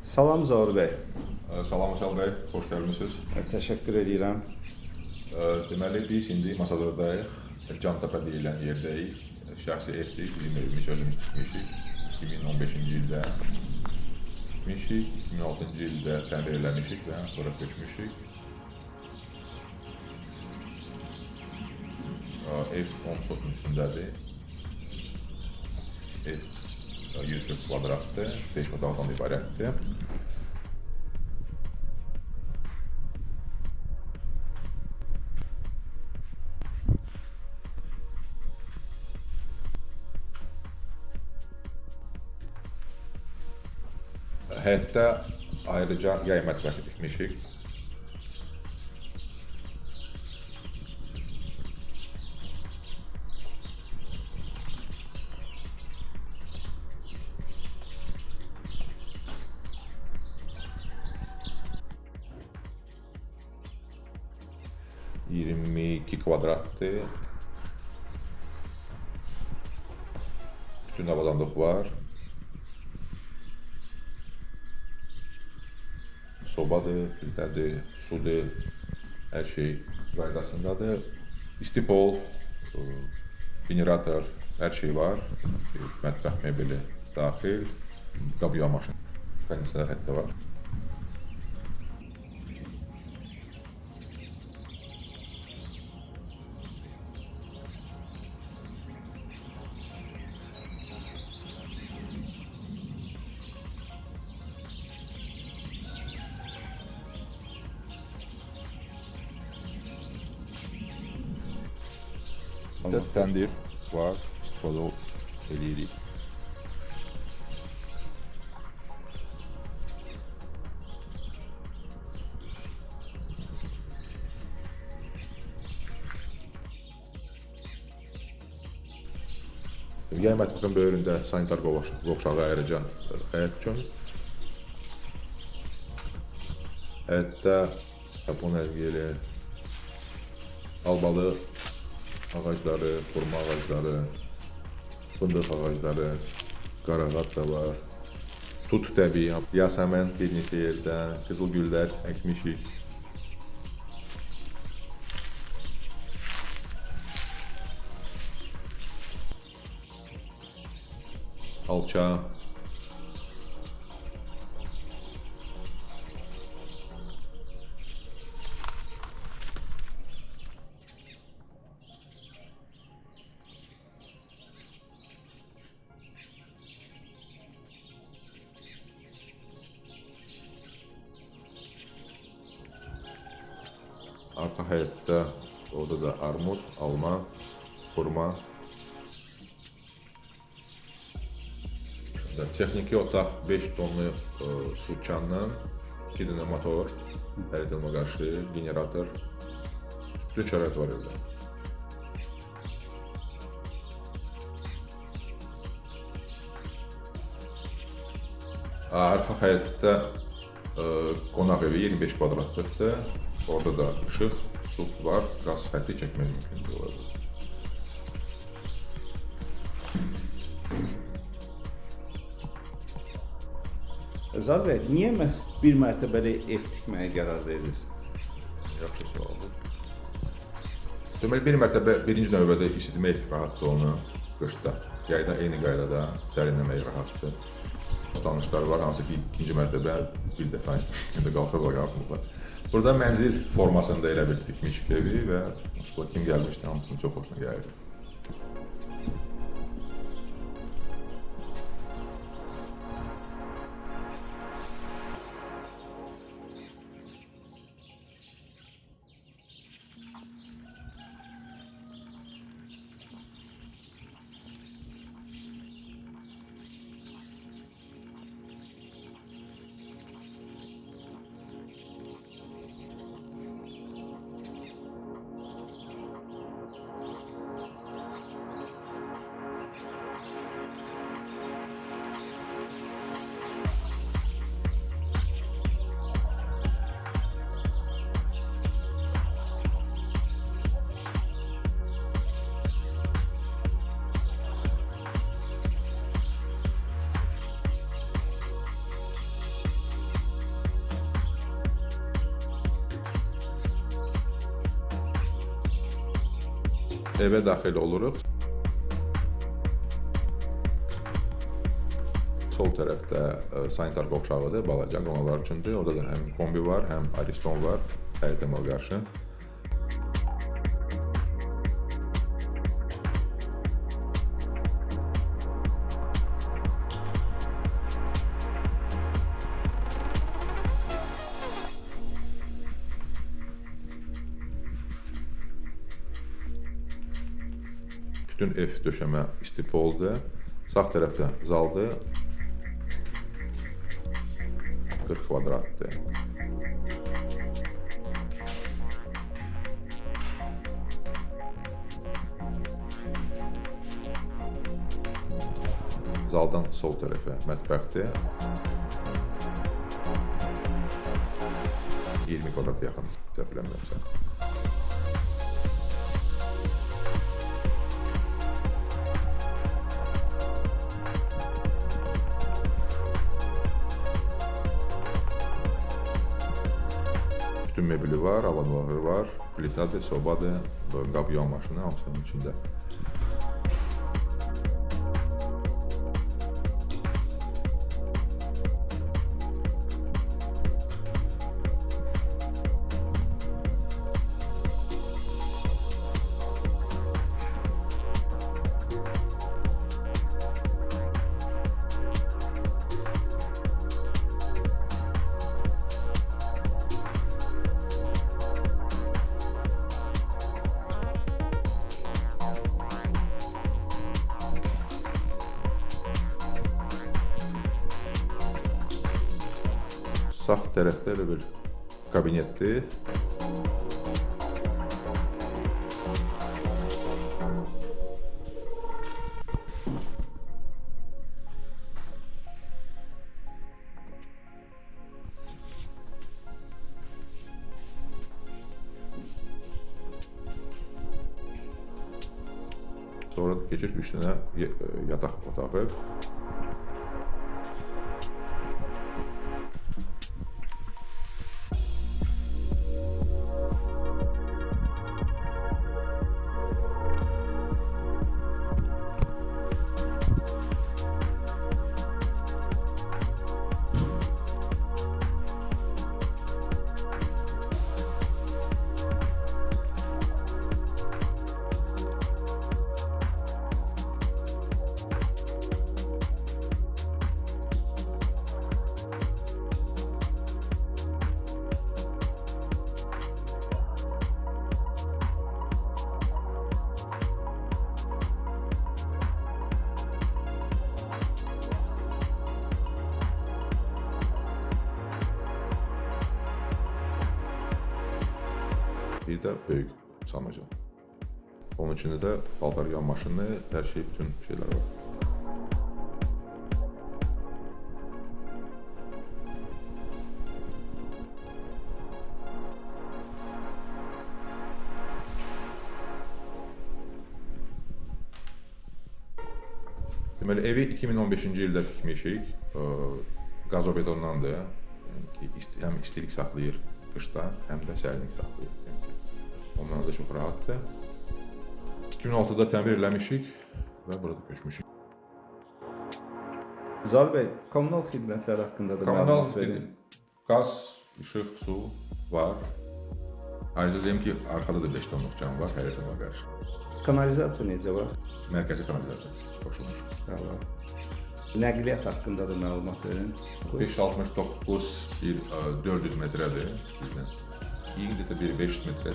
Salam Zaur bəy. Salam Vüsal bəy, xoş gəlmisiniz. Təşəkkür edirəm. Deməli, biz indi Masazırdayıq, Cantəpə deyilən yerdəyik. Şəxsi evdir, bizim evimiz özümüz tikmişik. 2015-ci ildə tikmişik, 2006-cı ildə təmir eləmişik və bura köçmüşük. Ev 10 sotun üstündədir. Ev 140 kvadratdır, 5 otaqdan ibarətdir. Həyətdə ayrıca yay mətbəxi tikmişik. ...22 kvadratdır. Bütün avadanlıq var. Sobadır, filtədir, sudur, hər şey qaydasındadır. İstipol, generator, hər şey var. Mətbəx mebeli daxil, qab yuyan maşın, kondisyoner hətta var. Təndir var, istifadə edirik. Yay mətbəxin böyründə sanitar qovşağı ayrıca həyət üçün. Həyətdə Yapon əlgili, albalı ağacları, xurma ağacları, fındıq ağacları, qarağat da var. Tut təbii, yasəmən bir neçə yerdə, qızılgüllər əkmişik. Alça. Arxa həyətdə, orada da armud, alma, xurma. Texniki otaq 5 tonlu su çanla, 2 dənə motor, hərəkətləmə qarşı, generator. Bütün şərait var evdə. Arxa həyətdə qonaq evi 25 kvadratlıqdır. Orada da işıq, su var, qaz xətti çəkmək mümkündür orada. Zaur bəy, niyə məhz bir mərtəbəli ev tikməyə qərar verdiniz? Yaxşı sualdır. Deməli, bir mərtəbə birinci növbədə isitmək rahatdır onu qışda. Yayda eyni qaydada sərinləmək rahatdır. Tanışlar var, hansı ki ikinci mərtəbə bir dəfə qalxırlar, qalxmırlar. Burada mənzil formasında elə bir tikmişik evi və kim gəlmişdi, hamısının çox xoşuna gəldi. Evə daxil oluruq. Sol tərəfdə sanitar qovşağıdır, balaca qonaqlar üçündür. Orada da həm kombi var, həm Ariston var, həyətəmə qarşı. Bütün ev döşəmə istipoldur. Sağ tərəfdə zaldır. 40 kvadratdır. Zaldan sol tərəfə mətbəxdir. 20 kvadrat yaxın səhv eləmirəmsə. Bütün mebeli var, avadanlığı var, plitadır, sobadır, qab yuyan maşını hamısının içində. Sağ tərəfdə elə bir kabinetdir. Sonra keçir 3 dənə yataq otağı. Bir də böyük sanacan. Onun içində də paltar yuyan maşını, hər şey, bütün şeylər var. Deməli, evi 2015-ci ildə tikmişik. Qazobetondandır. Həm istilik saxlayır qışda, həm də sərinlik saxlayır. Ondan da çox rahatdır. 2006-da təmir eləmişik və burada köçmüşük. Zal bəy, kommunal xidmətlər haqqında da məlumat verin. Qaz, işıq, su var. Ayrıca deyim ki, arxada da 5 tonluq cam var, həyətəmə qarşı. Kanalizasiya necə var? Mərkəzi kanalizasiya qoşulmuş. Tamam. Nəqliyyat haqqında da məlumat verin. 569 400 metrədir bizdən. İngiltərədə bir 500 metrə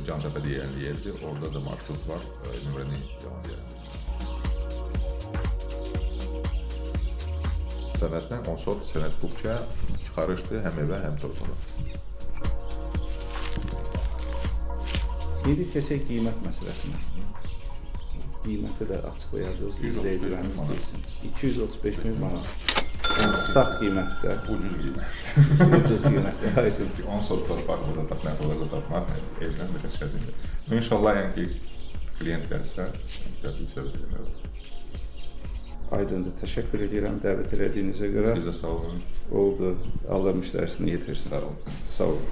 Cantəpə deyilən yerdir. Orada da marşrut var, nömrəni yalan deyilən. Sənəddən 10 sot sənəd kubça çıxarışdı həm evə, həm torpana. İndi keçək qiymət məsələsinə. Qiyməti də açıqlayacağız, izləyicilərimiz bilsin. 235 min manat. Start qiymətdə. Ucuz qiymət. Ucuz qiymətdə. Aydın. 10 sot torpaq burada tapmaq, nəsələrdə tapmaq evdən də qəşəngdir. İnşallah yəni ki, klient gəlsə, gəlib söhbət eləmək. Aydındır. Təşəkkür edirəm dəvət elədiyinizə görə. Sizə sağ olun. Oldu. Allah müştərisini yetirsin. Sağ olun. Sağ olun.